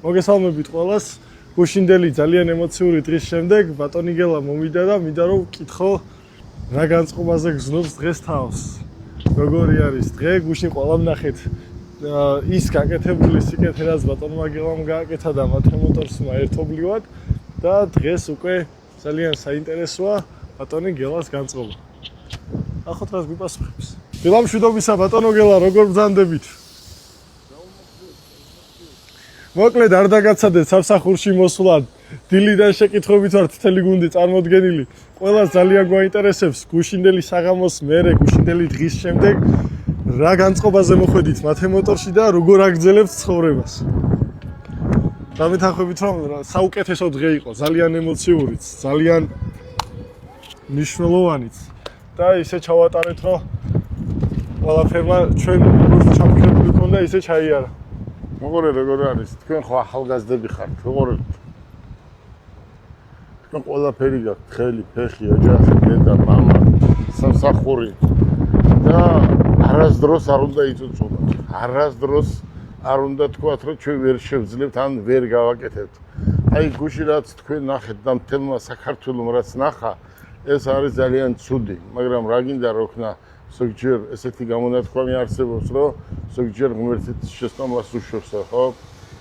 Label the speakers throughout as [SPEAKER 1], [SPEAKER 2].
[SPEAKER 1] მოგესალმებით ყველას. გუშინდელი ძალიან ემოციური დღის შემდეგ ბატონი გელა მომიდა და მინდა რომ ვკითხო რა განწყობაზე გზნობს დღეს თავს. როგორი არის დღე? გუშინ ყველამ ნახეთ ის გაკეთებული სიკეთე რაც ბატონმა გელამ გააკეთა და მათემოტორსმა ერთობლივად და დღეს უკვე ძალიან საინტერესოა ბატონი გელას განწყობა. ახოთ რას გვიპასუხებს. დილამშვიდობისა ბატონო გელა, როგორ ბრძანდებით? მოკლედ არ დაგაცადეთ სამსახურში მოსვლად. დილიდან შეკითხვებით ვართ მთელი გუნდი წარმოდგენილი. ყველას ძალიან გვაინტერესებს გუშინდელი საღამოს მერე, გუშინდელი დღის შემდეგ რა განწყობაზე მოხვედით მათემოტორში და როგორ აგრძელებთ ცხოვრებას. დამეთანხმებით რომ საუკეთესო დღე იყო, ძალიან ემოციურიც, ძალიან მნიშვნელოვანიც და ისე ჩავატარეთ რომ ყველაფერმა ჩვენ როგორც ჩამქრებული ქონდა ისე ჩაიარა.
[SPEAKER 2] მოგორე როგორ არის? თქვენ ხო ახალგაზრდები ხართ, მოგორე. თქვენ ყველაფერი გაქვთ, ხელი, ფეხი, ოჯახი, დედა, მამა, სამსახური და არასდროს არ უნდა იწუწუნოთ. არასდროს არ უნდა თქვათ, რომ ჩვენ ვერ შევძლებთ ან ვერ გავაკეთებთ. აი გუშინ რაც თქვენ ნახეთ და მთელმა საქართველომ რაც ნახა, ეს არის ძალიან ცუდი, მაგრამ რა გინდა რო ხნა ზოგჯერ ესეთი გამონათქვამი არსებობს, რომ ზოგჯერ ღმერთის შესწავლას უშვებს, ხო?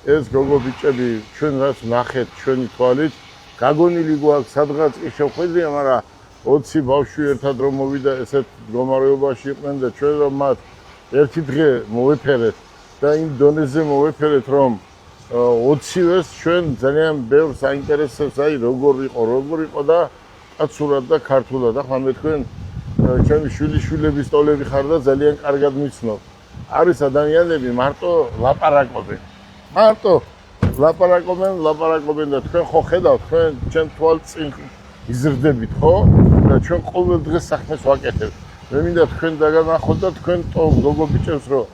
[SPEAKER 2] ეს გოგო ბიჭები ჩვენ რაც ნახეთ ჩვენი თვალით, გაგონილი გვაქვს სადღაც კი შევხვედრია, მაგრამ 20 ბავშვი ერთად რომ მოვიდა ესეთ მდგომარეობაში იყვნენ და ჩვენ რომ მათ ერთი დღე მოვეფერეთ და იმ დონეზე მოვეფერეთ, რომ 20-ვეს ჩვენ ძალიან ბევრს აინტერესებს, აი როგორ იყო და კაცურად და ქართულად. ახლა მე თქვენ ჩემი შვილიშვილების ტოლები ხარ და ძალიან კარგად მიცნობ. არის ადამიანები მარტო ლაპარაკობენ. ლაპარაკობენ და თქვენ ხო ხედავთ, თქვენ ჩემ თვალწინ იზრდებით, ხო? და ჩვენ ყოველ დღეს საქმეს ვაკეთებთ. მე მინდა თქვენ დაგანახოთ და თქვენ გოგო ბიჭებს რომ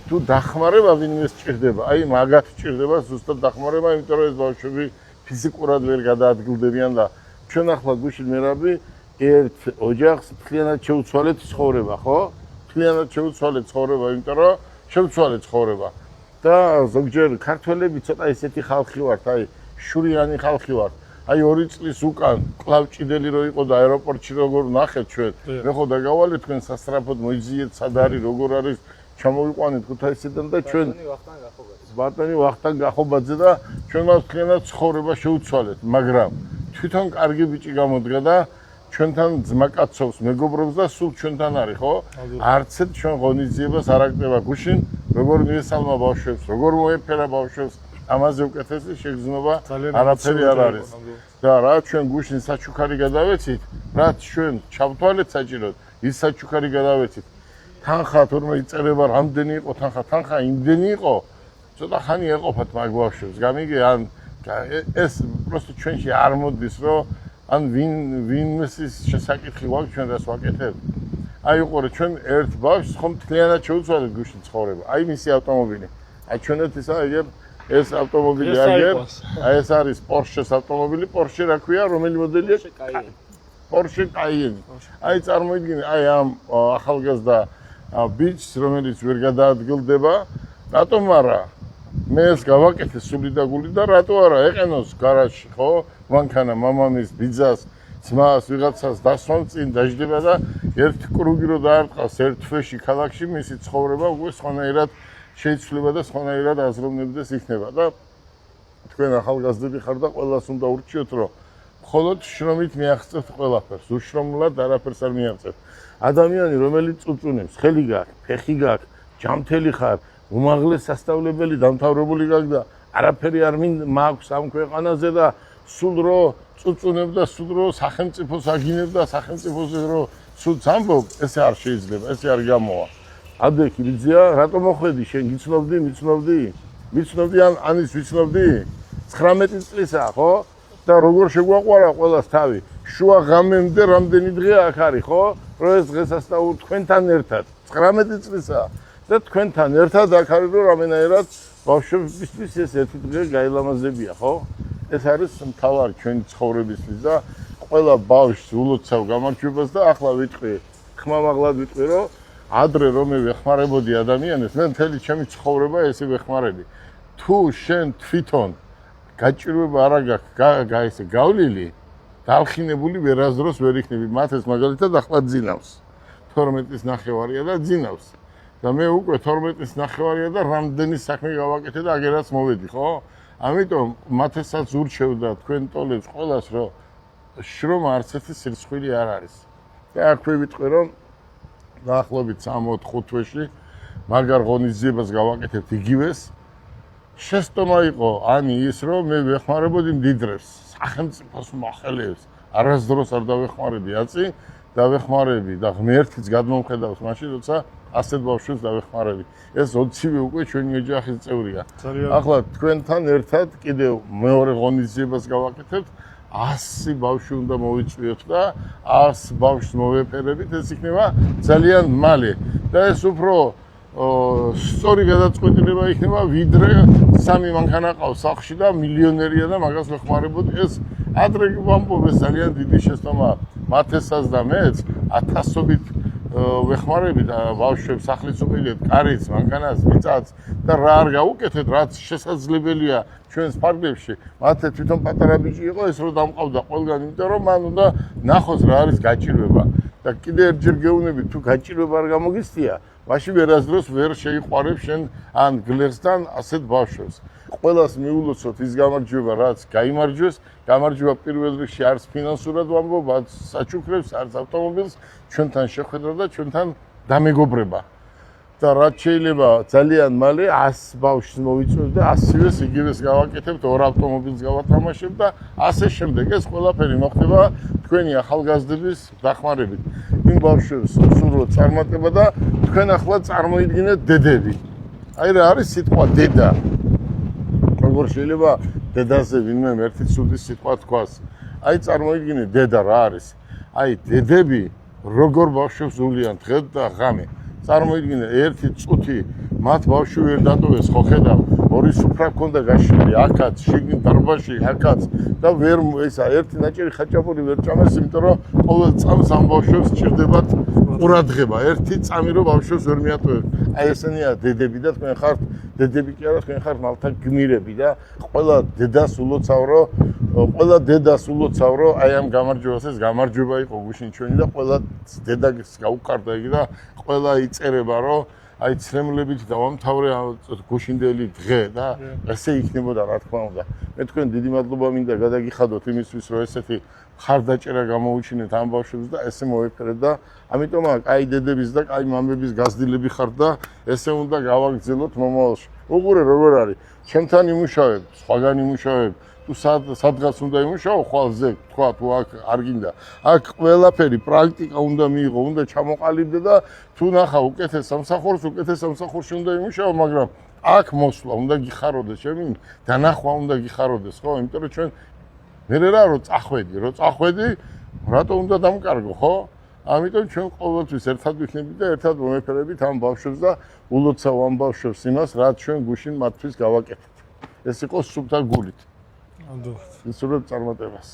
[SPEAKER 2] თუ დახმარება ვინმე სჭირდება, აი მაგათ სჭირდება ზუსტად დახმარება, იმიტომ რომ ეს ბავშვები ფიზიკურად ვერ გადაადგილდებიან და ჩვენ ახლა გუშინ მერაბი ერთ ოჯახს მთლიანად შეუცვალეთ ცხოვრება, ხო? მთლიანად შეუცვალეთ ცხოვრება, იმიტომ რომ შევცვალეთ ცხოვრება. და ზოგჯერ ქართველები ცოტა ესეთი ხალხი ვართ, აი შურიანი ხალხი ვართ. აი 2 წლის უკან კლავჭიდელი რო იყო და აეროპორტში როგორ ნახეთ ჩვენ. მე ხო დაგავალე თქვენ სასწრაფოდ მოიძიეთ სად არის, როგორ არის, ჩამოვიყვანეთ ქუთაისიდან და ჩვენ ბატონი ვახტანგ გახობაძე და ჩვენ მას მთლიანად ცხოვრება შეუცვალეთ, მაგრამ თვითონ კარგი ბიჭი გამოდგა და ჩვენთან ძმაკაცობს, მეგობრობს და სულ ჩვენთან არის, ხო? არცეთ ჩვენ ღონისძიებას არ აკეთება. გუშინ როგორ მიესალმა ბავშვებს, როგორ მოეფერა ბავშვებს, ამაზე უკეთესი შეგრძნობა არაფერი არ არის. და რა ჩვენ გუშინ საჩუქარი გადავეცით, რაც ჩვენ ჩავთვალეთ საჭიროდ, ის საჩუქარი გადავეცით. თანხა თორმე იწერება, რამდენი იყო თანხა იმდენი იყო, ცოტა ხანი ეყოფათ მაგ ბავშვებს. გამიგე ან ეს просто ჩვენში არ მოდის, რომ ან ვინმესის შესაკითხი გვაქვს ჩვენ რას ვაკეთებ. აი უყურე ჩვენ ერთ ბავშვს ხომ მთლიანად შეუცვალეთ გუშინ ცხოვრება. აი მისი ავტომობილი. აი ჩვენეთ ეს ავტომობილი აგერ. აი ეს არის Porsche-ს ავტომობილი. Porsche რა ქვია, რომელი მოდელია? Porsche Cayenne. აი წარმოიდგინე, აი ამ ახალგაზრდა ბიჭს, რომელიც ვერ გადაადგილდება, რატომ არა? მე ეს გავაკეთე სული და გული და რატო არა ეყენოს გარაჟში, ხო? მანქანა მამამის, ბიძას, ძმას, ვიღაცას დასვან წინ დაждდება და ერთ კრუგი რო დაარტყავს ერთ თვეში ქალაქში, მისი ცხოვრება უკვე სხვანაირად შეიცვლება და სხვანაირად აზროვნებდეს იქნება და თქვენ ახალგაზრდები ხარ და ყველას უნდა ურჩიოთ, რომ მხოლოდ შრომით მიაღწევთ ყველაფერს, უშრომლად არაფერს არ მიაღწევთ. ადამიანი, რომელიც წუწუნებს, ხელი გაქვს, ფეხი გაქვს, ჯამთელი ხარ, უმაღლეს სასწავლებელი დამთავრებული გაქვს და არაფერი არ მაქვს ამ ქვეყანაზე და სულ რო წუწუნებ და სულ რო სახელმწიფოს აგინებ და სახელმწიფოზე რო სულს ამბობ, ესე არ შეიძლება, ესე არ გამოვა. ადექი ბიძია, რატომ მოხვედი შენ? მიცნობდი ან ის ვიცნობდი? 19 წლისა, ხო? და როგორ შეგვაყვარა ყველას თავი. შუა ღამემდე რამდენი დღე აქ არის, ხო? რომ ეს დღესასწაული თქვენთან ერთად 19 წლისა და თქვენთან ერთად აქ არის, რომ რამენაირად ბავშვებისთვის ეს ერთი დღე გაილამაზებია, ხო? ეს არის მთავარი ჩვენი ცხოვრებისთვის და ყველა ბავშვს ულოცავ გამარჯვებას და ახლა ვიტყვი, ხმამაღლად ვიტყვი, რომ ადრე რომ მე ვეხმარებოდი ადამიანებს, მე მთელი ჩემი ცხოვრება ესე ვეხმარები. თუ შენ თვითონ გაჭირვება არა გაქვს გავლილი დალხინებული ვერასდროს ვერ იქნები მათ ეს მაგალითად ახლა ძინავს 12-ის ნახევარია და ძინავს და მე უკვე 12-ის ნახევარია და რამდენი საქმე გავაკეთე და აგერაც მოვედი ხო ამიტომ მათესაც ურჩევდა თქვენ ტოლებს ყველას რომ შრომა არც ერთი სირცხვილი არ არის და აქვე ვიტყვი რომ დაახლოებით 3-4 თვეში მაგარ ღონისძიებას გავაკეთებთ იგივეს შეცდომა იყო ანი ის რომ მე ვეხმარებოდი მდიდრებს სახელმწიფოს მოხელეებს არასდროს არ დავეხმარები აწი დავეხმარები და ღმერთიც გადმომხედავს მაშინ როცა ასეთ ბავშვებს დავეხმარები ეს 20-ვე უკვე ჩვენი ოჯახის წევრია ახლა თქვენთან ერთად კიდევ მეორე ღონისძიებას გავაკეთებთ 100 ბავშვი უნდა მოვიწვიოთ და 100 ბავშვს მოვეფერებით ეს იქნება ძალიან მალე და ეს უფრო სწორი გადაწყვეტილება იქნება ვიდრე სამი მანქანა ყავს სახლში და მილიონერია და მაგას ვეხმარებოდი ეს ადრე ვამბობ ეს ძალიან დიდი შეცდომაა მათესაც და მეც 1000-ობით ვეხმარებით ბავშვებს სახლის უყილიეთ კარიც მანქანას მიწაც და რა არ გაუკეთეთ რაც შესაძლებელია ჩვენს ფარგლებში მათე თვითონ პატარა ბიჭი იყო ეს რომ დამყავდა ყველგან იმიტომ რომ მან უნდა ნახოს რა არის გაჭირვება და კიდე ერთჯერ გეუბნები თუ გაჭირვება არ გამოგიცდია მაშინ ვერასდროს ვერ შეიყვარებ შენ ან გლეხსთან ასეთ ბავშვებს ყველას მიულოცოთ ის გამარჯვება რაც გაიმარჯვეს გამარჯვება პირველ რიგში არც ფინანსურად ვამბობ არც საჩუქრებს არც ავტომობილს ჩვენთან შეხვედრა და ჩვენთან დამეგობრება და რაც შეიძლება ძალიან მალე 100 ბავშვს მოვიწვევ და 100-ვეს იგივეს გავაკეთებთ 2 ავტომობილს გავათამაშებ და ასე შემდეგ ეს ყველაფერი მოხდება თქვენი ახალგაზრდების დახმარებით იმ ბავშვებს სურვოთ წარმატება და თქვენ ახლა წარმოიდგინეთ დედები აი რა არის სიტყვა დედა როგორ შეიძლება დედაზე ვინმე ერთი ცუდი სიტყვა თქვას აი წარმოიდგინეთ დედა რა არის აი დედები როგორ ბავშვებს უვლიან დღე და ღამე წარმოიდგინე ერთი წუთი მათ ბავშვი ვერ დატოვეს ხო ხედავ ორი სუფრა ქონდა გაშლილი აქაც შიგნით დარბაზში აქაც და ვერ ესა ერთი ნაჭერი ხაჭაპური ვერ ჭამეს იმიტომ რომ ყოველ წამს ამ ბავშვებს სჭირდებათ ყურადღება ერთი წამი რომ ბავშვებს ვერ მიატოვებთ აი ესენია დედები და თქვენ ხართ დედები კი არა თქვენ ხართ მალთა გმირები და ყველა დედას ულოცავ რომ აი ამ გამარჯვებას ეს გამარჯვება იყო გუშინ ჩვენი და ყველა დედას გაუყარდა იგი და ყველა იწერება რომ აი ცრემლებით დავამთავრე გუშინდელი დღე და ესე იქნებოდა რა თქმა უნდა მე თქვენ დიდი მადლობა მინდა გადაგიხადოთ იმისთვის რომ ესეთი ხარდაჭერა გამოუჩინეთ ამ ბავშვებს და ესე მოეფერეთ და ამიტომ აი დედების და აი მამების გაზრდილები ხართ და ესე უნდა გავაგრძელოთ მომავალში უყურე როგორ არის ჩემთან იმუშავებ სხვაგან იმუშავებ თუ სადღაც უნდა იმუშაო ხვალზე თქვა თუ აქ არ გინდა აქ ყველაფერი პრაქტიკა უნდა მიიღო უნდა ჩამოყალიბდე და თუ ნახა უკეთეს სამსახურში უნდა იმუშაო მაგრამ აქ მოსვლა უნდა გიხაროდეს ჩემი დანახვა უნდა გიხაროდეს ხო იმიტომ რომ ჩვენ მე რა რომ წახვედი რატო უნდა დამკარგო ხო ამიტომ ჩვენ ყოველთვის ერთად ვიქნებით და ერთად მომეფერებით ამ ბავშვებს და ულოცავ ამ ბავშვებს იმას რაც ჩვენ გუშინ მათთვის გავაკეთეთ ეს იყო სუფთა გულით
[SPEAKER 1] ამდენად
[SPEAKER 2] ისურვებ წარმატებას